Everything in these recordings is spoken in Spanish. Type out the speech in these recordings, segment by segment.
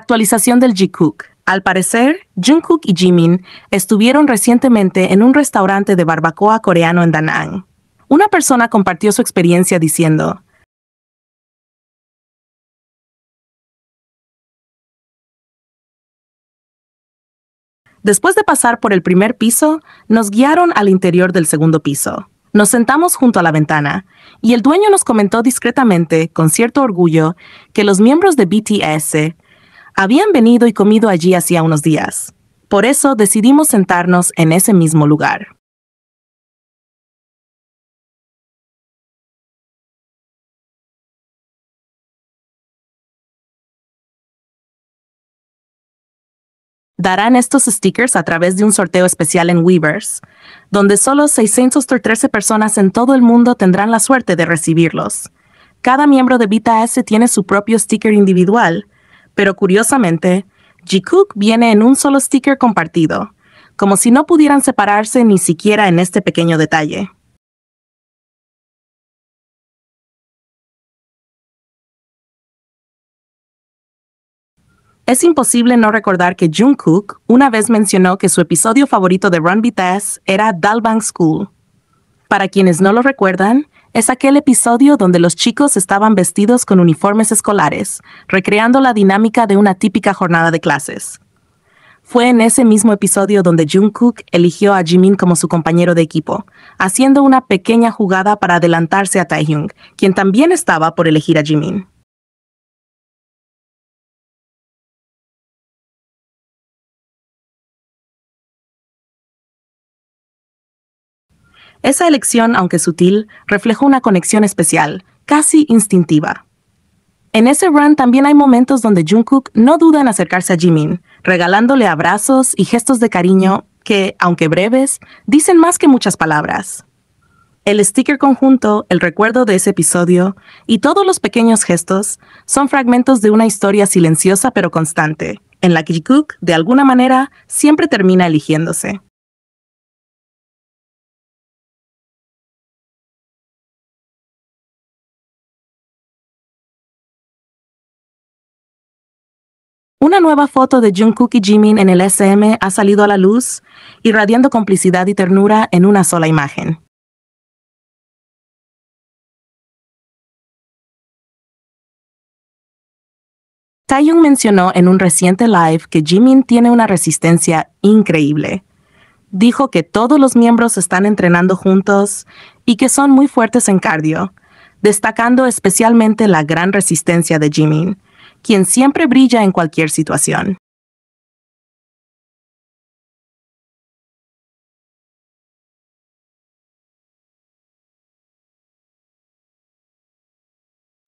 Actualización del Jikook. Al parecer, Jungkook y Jimin estuvieron recientemente en un restaurante de barbacoa coreano en Da Nang. Una persona compartió su experiencia diciendo: después de pasar por el primer piso, nos guiaron al interior del segundo piso. Nos sentamos junto a la ventana, y el dueño nos comentó discretamente, con cierto orgullo, que los miembros de BTS habían venido y comido allí hacía unos días. Por eso decidimos sentarnos en ese mismo lugar. Darán estos stickers a través de un sorteo especial en Weverse, donde solo 613 personas en todo el mundo tendrán la suerte de recibirlos. Cada miembro de BTS tiene su propio sticker individual, pero curiosamente, Jikook viene en un solo sticker compartido, como si no pudieran separarse ni siquiera en este pequeño detalle. Es imposible no recordar que Jungkook una vez mencionó que su episodio favorito de Run BTS era Dalbang School. Para quienes no lo recuerdan, es aquel episodio donde los chicos estaban vestidos con uniformes escolares, recreando la dinámica de una típica jornada de clases. Fue en ese mismo episodio donde Jungkook eligió a Jimin como su compañero de equipo, haciendo una pequeña jugada para adelantarse a Taehyung, quien también estaba por elegir a Jimin. Esa elección, aunque sutil, reflejó una conexión especial, casi instintiva. En ese run también hay momentos donde Jungkook no duda en acercarse a Jimin, regalándole abrazos y gestos de cariño que, aunque breves, dicen más que muchas palabras. El sticker conjunto, el recuerdo de ese episodio y todos los pequeños gestos son fragmentos de una historia silenciosa pero constante, en la que Jungkook, de alguna manera, siempre termina eligiéndose. Una nueva foto de Jungkook y Jimin en el SM ha salido a la luz, irradiando complicidad y ternura en una sola imagen. Taeyong mencionó en un reciente live que Jimin tiene una resistencia increíble. Dijo que todos los miembros están entrenando juntos y que son muy fuertes en cardio, destacando especialmente la gran resistencia de Jimin, quien siempre brilla en cualquier situación.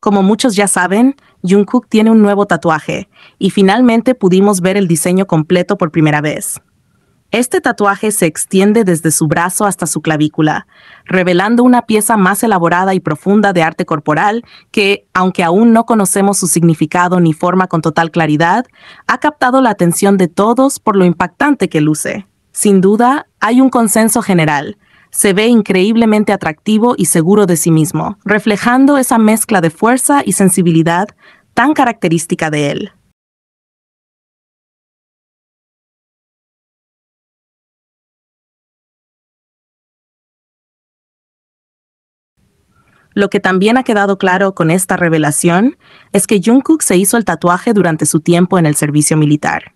Como muchos ya saben, Jungkook tiene un nuevo tatuaje, y finalmente pudimos ver el diseño completo por primera vez. Este tatuaje se extiende desde su brazo hasta su clavícula, revelando una pieza más elaborada y profunda de arte corporal que, aunque aún no conocemos su significado ni forma con total claridad, ha captado la atención de todos por lo impactante que luce. Sin duda, hay un consenso general. Se ve increíblemente atractivo y seguro de sí mismo, reflejando esa mezcla de fuerza y sensibilidad tan característica de él. Lo que también ha quedado claro con esta revelación es que Jungkook se hizo el tatuaje durante su tiempo en el servicio militar.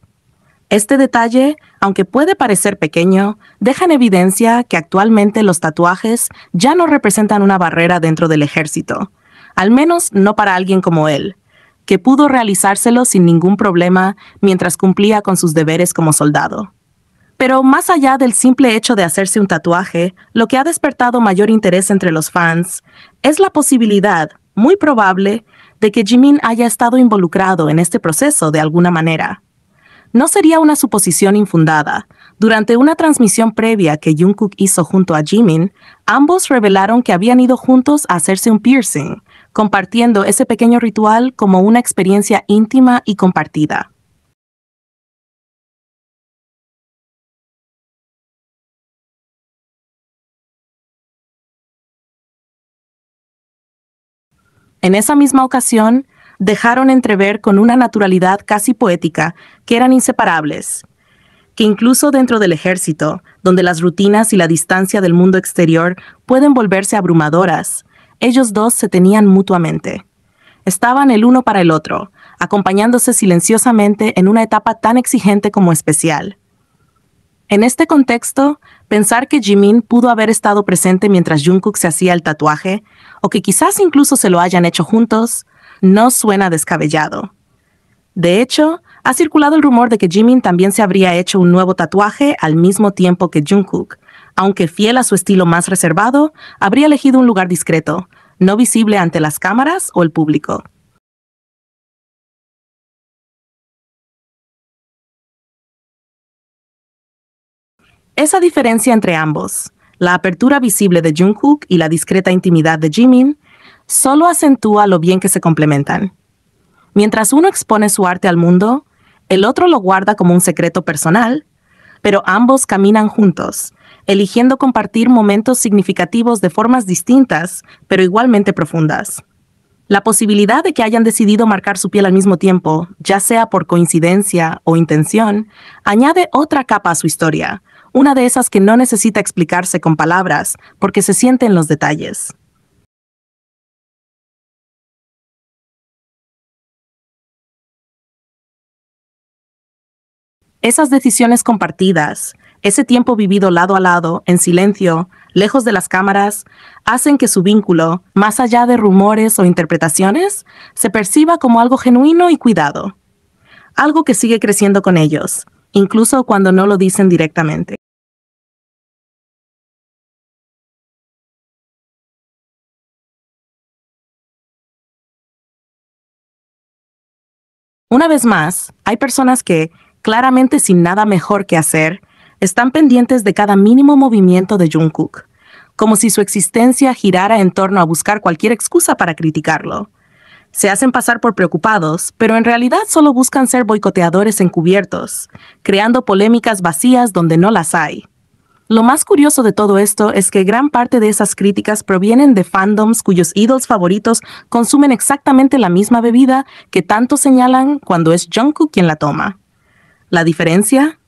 Este detalle, aunque puede parecer pequeño, deja en evidencia que actualmente los tatuajes ya no representan una barrera dentro del ejército, al menos no para alguien como él, que pudo realizárselo sin ningún problema mientras cumplía con sus deberes como soldado. Pero más allá del simple hecho de hacerse un tatuaje, lo que ha despertado mayor interés entre los fans es la posibilidad, muy probable, de que Jimin haya estado involucrado en este proceso de alguna manera. No sería una suposición infundada. Durante una transmisión previa que Jungkook hizo junto a Jimin, ambos revelaron que habían ido juntos a hacerse un piercing, compartiendo ese pequeño ritual como una experiencia íntima y compartida. En esa misma ocasión, dejaron entrever con una naturalidad casi poética que eran inseparables, que incluso dentro del ejército, donde las rutinas y la distancia del mundo exterior pueden volverse abrumadoras, ellos dos se tenían mutuamente. Estaban el uno para el otro, acompañándose silenciosamente en una etapa tan exigente como especial. En este contexto, pensar que Jimin pudo haber estado presente mientras Jungkook se hacía el tatuaje, o que quizás incluso se lo hayan hecho juntos, no suena descabellado. De hecho, ha circulado el rumor de que Jimin también se habría hecho un nuevo tatuaje al mismo tiempo que Jungkook, aunque fiel a su estilo más reservado, habría elegido un lugar discreto, no visible ante las cámaras o el público. Esa diferencia entre ambos, la apertura visible de Jungkook y la discreta intimidad de Jimin, solo acentúa lo bien que se complementan. Mientras uno expone su arte al mundo, el otro lo guarda como un secreto personal, pero ambos caminan juntos, eligiendo compartir momentos significativos de formas distintas, pero igualmente profundas. La posibilidad de que hayan decidido marcar su piel al mismo tiempo, ya sea por coincidencia o intención, añade otra capa a su historia, una de esas que no necesita explicarse con palabras, porque se siente en los detalles. Esas decisiones compartidas, ese tiempo vivido lado a lado, en silencio, lejos de las cámaras, hacen que su vínculo, más allá de rumores o interpretaciones, se perciba como algo genuino y cuidado. Algo que sigue creciendo con ellos, incluso cuando no lo dicen directamente. Una vez más, hay personas que, claramente sin nada mejor que hacer, están pendientes de cada mínimo movimiento de Jungkook, como si su existencia girara en torno a buscar cualquier excusa para criticarlo. Se hacen pasar por preocupados, pero en realidad solo buscan ser boicoteadores encubiertos, creando polémicas vacías donde no las hay. Lo más curioso de todo esto es que gran parte de esas críticas provienen de fandoms cuyos ídolos favoritos consumen exactamente la misma bebida que tanto señalan cuando es Jungkook quien la toma. ¿La diferencia?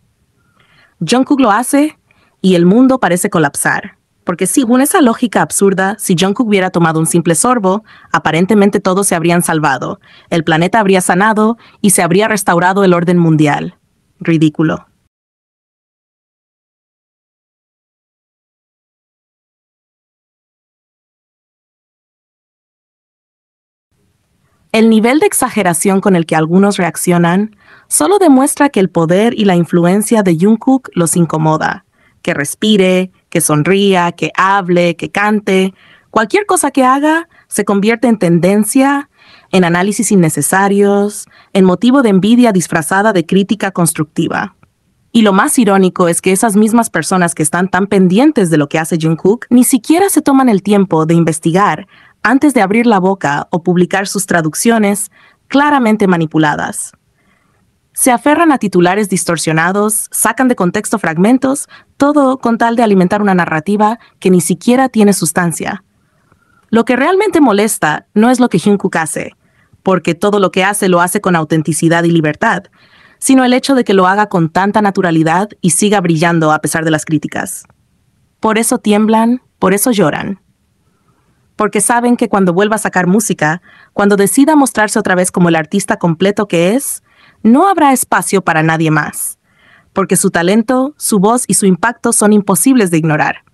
Jungkook lo hace y el mundo parece colapsar. Porque según esa lógica absurda, si Jungkook hubiera tomado un simple sorbo, aparentemente todos se habrían salvado, el planeta habría sanado y se habría restaurado el orden mundial. Ridículo. El nivel de exageración con el que algunos reaccionan solo demuestra que el poder y la influencia de Jungkook los incomoda. Que respire, que sonría, que hable, que cante, cualquier cosa que haga se convierte en tendencia, en análisis innecesarios, en motivo de envidia disfrazada de crítica constructiva. Y lo más irónico es que esas mismas personas que están tan pendientes de lo que hace Jungkook ni siquiera se toman el tiempo de investigar antes de abrir la boca o publicar sus traducciones claramente manipuladas. Se aferran a titulares distorsionados, sacan de contexto fragmentos, todo con tal de alimentar una narrativa que ni siquiera tiene sustancia. Lo que realmente molesta no es lo que Jungkook hace, porque todo lo que hace lo hace con autenticidad y libertad, sino el hecho de que lo haga con tanta naturalidad y siga brillando a pesar de las críticas. Por eso tiemblan, por eso lloran. Porque saben que cuando vuelva a sacar música, cuando decida mostrarse otra vez como el artista completo que es, no habrá espacio para nadie más, porque su talento, su voz y su impacto son imposibles de ignorar.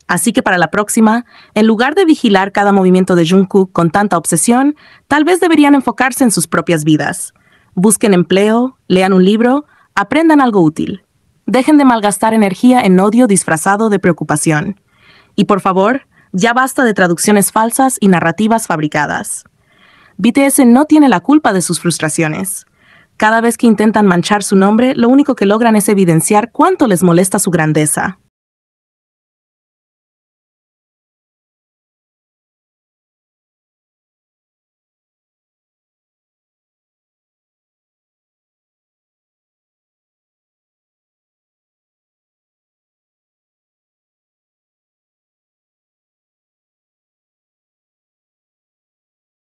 Así que para la próxima, en lugar de vigilar cada movimiento de Jungkook con tanta obsesión, tal vez deberían enfocarse en sus propias vidas. Busquen empleo, lean un libro, aprendan algo útil. Dejen de malgastar energía en odio disfrazado de preocupación. Y por favor, ya basta de traducciones falsas y narrativas fabricadas. BTS no tiene la culpa de sus frustraciones. Cada vez que intentan manchar su nombre, lo único que logran es evidenciar cuánto les molesta su grandeza.